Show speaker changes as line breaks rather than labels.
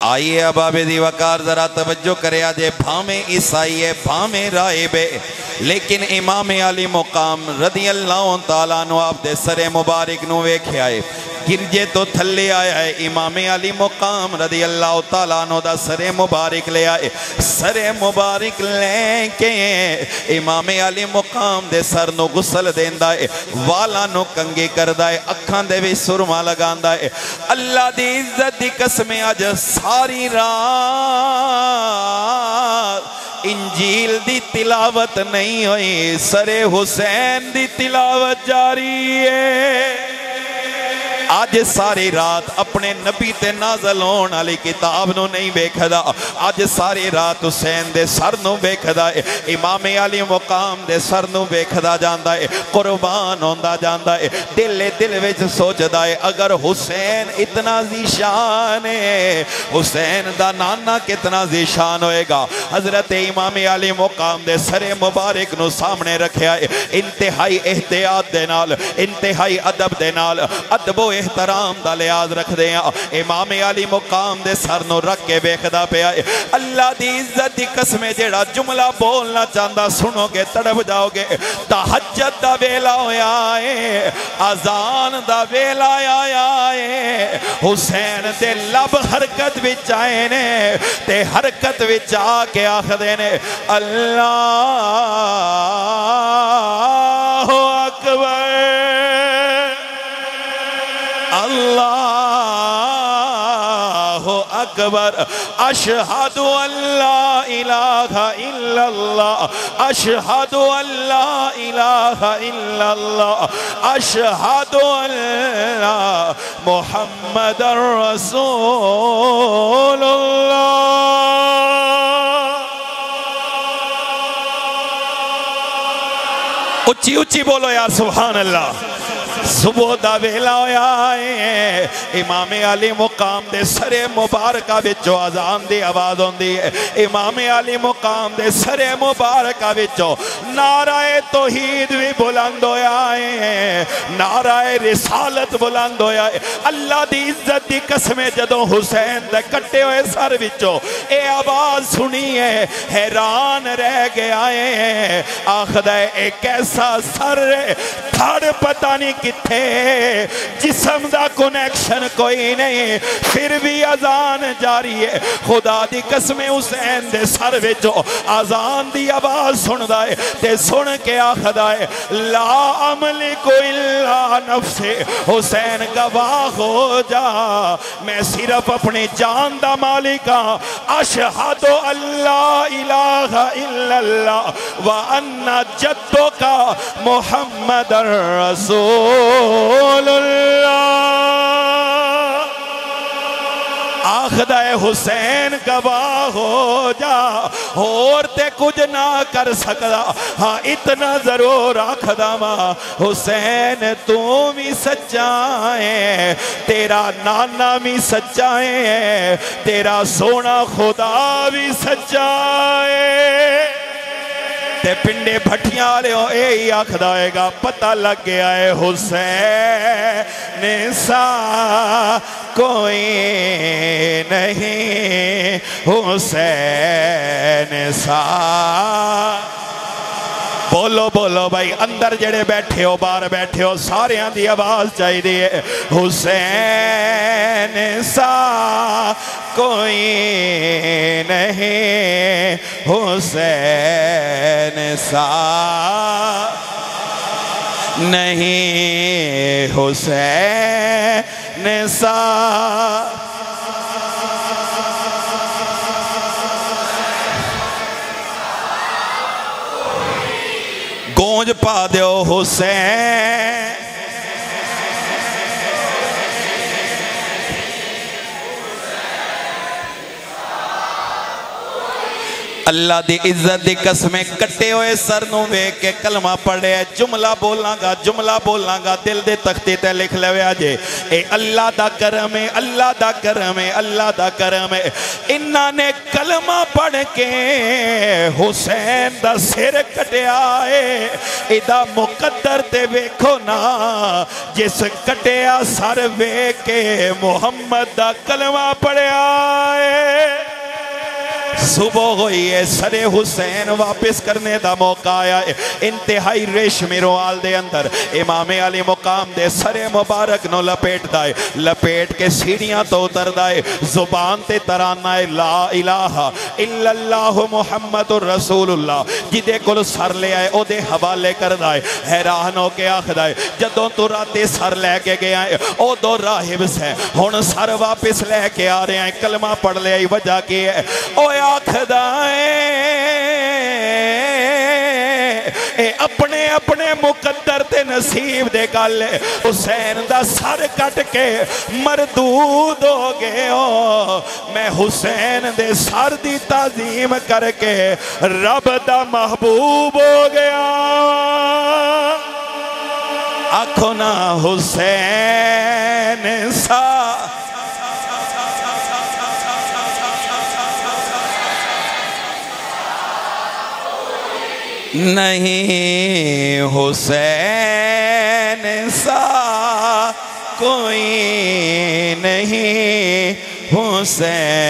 आइए अब आबेदी वकार जरा तवज्जो करे जे भावे ईसाई है भावे राहिब है लेकिन इमाम अली मुकाम रदी अल्लाह तआला नु आप दे सरे मुबारक नु वेख्या है गिरजे तो थले आया है इमाम अली मुकाम रदी अल्लाह तआला नु दा सरे मुबारक ले आए सरे मुबारक लेके इमाम अली मुकाम दे सर नु गुसल देंदा है वाला नु कंगे करदा है अखां दे विच सुरमा लगांदा है अल्लाह दी इज्जत दी कसम अज सारी रात इंजील दी तिलावत नहीं हुई सरे हुसैन दी तिलावत जारी है आज सारी रात अपने नबी ते नाज़िल होने वाली किताब नु नहीं वेखदा आज सारी रात हुसैन दे सर नु वेखदा है इमाम अली मुकाम दे सर नु वेखदा जांदा है कुर्बान होंदा जांदा है दिल विच सोचदा है अगर हुसैन इतना ज़ीशान है हुसैन दा नाना कितना ज़ीशान होएगा। हजरत इमाम अली मुकाम दे सरे मुबारक नु सामने रखया है इंतहाई एहतियात दे नाल इंतहाई अदब दे नाल अदबो एहतराम दा लिहाज रखदे हैं इमाम अली मुकाम दे सर नु रख के वेखदा पिया अल्लाह दी इज्जत दी कसम जेड़ा जुमला बोलना चाहता सुनोगे तड़प जाओगे तहज्जुद दा वेला होया है अजान दा वेला आया है हुसैन दे लब हरकत विच आए ने ते हरकत विच आके आखदे ने अल्लाहु अकबर अल्लाहु अकबर अशहदु अल्ला इलाहा इल्लल्लाह अशहदु अल्ला इलाहा इल्लल्लाह अशहदु अल्ला मुहम्मदुर रसूलुल्लाह। उच्ची उच्ची बोलो यार सुभान अल्लाह। सुबह दा वेला होया है इमाम अली मुकाम दे सरे मुबारका विचों अजान दी आवाज होंदी है इमाम अली मुकाम दे सरे मुबारका विचों नाराए तौहीद भी बुलंद होया है नाराए रिसालत बुलंद होया है। अल्लाह दी इज्जत दी कसम जदों हुसैन दे कट्टे हुए सर विचों ए आवाज सुनी है हैरान रह गया है आखदा है एक ऐसा सर थड़ पता नहीं किथे जिस्म दा कनेक्शन कोई नहीं फिर भी अजान जारी है। खुदा दी कसम हुसैन दे सर विचों अजान दी आवाज सुनदा है ते सुन के आखदा है ला अमलिकु इल्ला नफ्से हुसैन गवाह हो जा मैं सिर्फ अपनी जान दा मालिक हां अशहदु अल्ला इलाहा इल्लल्लाह व अन्ना जद्दुका मुहम्मदुर रसूलुल्लाह। आखदा है हुसैन गवाह हो जा और ते कुछ ना कर सकदा हाँ इतना जरूर आखदा वा हुसैन तू भी सच्चा है तेरा नाना भी सच्चा है तेरा सोना खुदा भी सच्चा है। ते पिंडे भट्टियां वाले यही आखदा होएगा पता लग गया है हुसैन सा कोई नहीं हुसैन सा। बोलो बोलो भाई अंदर जेड़े बैठे हो बाहर बैठे हो सारे दी आवाज चाहिए हुसैन सा कोई नहीं हुसैन सा नहीं हुसैन सा। गूंज पा दो हुसैन अल्लाह दी इज्जत दी कसमें कट्टे हुए सर नूं वेख के कलमा पढ़े जुमला बोलांगा दिल दे तख्ते ते लिख लवे जे ए अल्लाह दा करम है अल्लाह दा करम है अल्लाह दा करम है। इन्हां ने कलमा पढ़ के हुसैन दा सिर कटिया है इदा मुकद्दर ते वेखो ना जिस कटिया सर वेख के मुहम्मद दा कलमा पढ़िया है सुबह हुई है, सरे हुसैन वापस करने का मौका आया है। इंतहाई रेशमी रोआल दे अंदर इमामे अली मुकाम दे सरे मुबारक नो लपेटदा है, लपेट के सीढ़ियां तो उतरदा है। जुबान ते तराना है ला इलाहा इल्लल्लाह मुहम्मदुर रसूलुल्लाह, जिदे कोल सर ले आए ओदे हवाले करदा है। हैरान हो के आखदा है जदों तू राते सर लैके गया है उदों राहिब से, हुण सर वापस लैके आ रहे हैं, कलमा पढ़ लिया, वजह की है? ओ आखदा है अपने अपने मुकद्दर ते नसीब दे गल है। हुसैन दा सर कट के मरदूद हो गए हो, मैं हुसैन दे सर दी ताजीम करके रब दा महबूब हो गया। आखो ना हुसैन सा नहीं, हुसैन सा कोई नहीं, हुसैन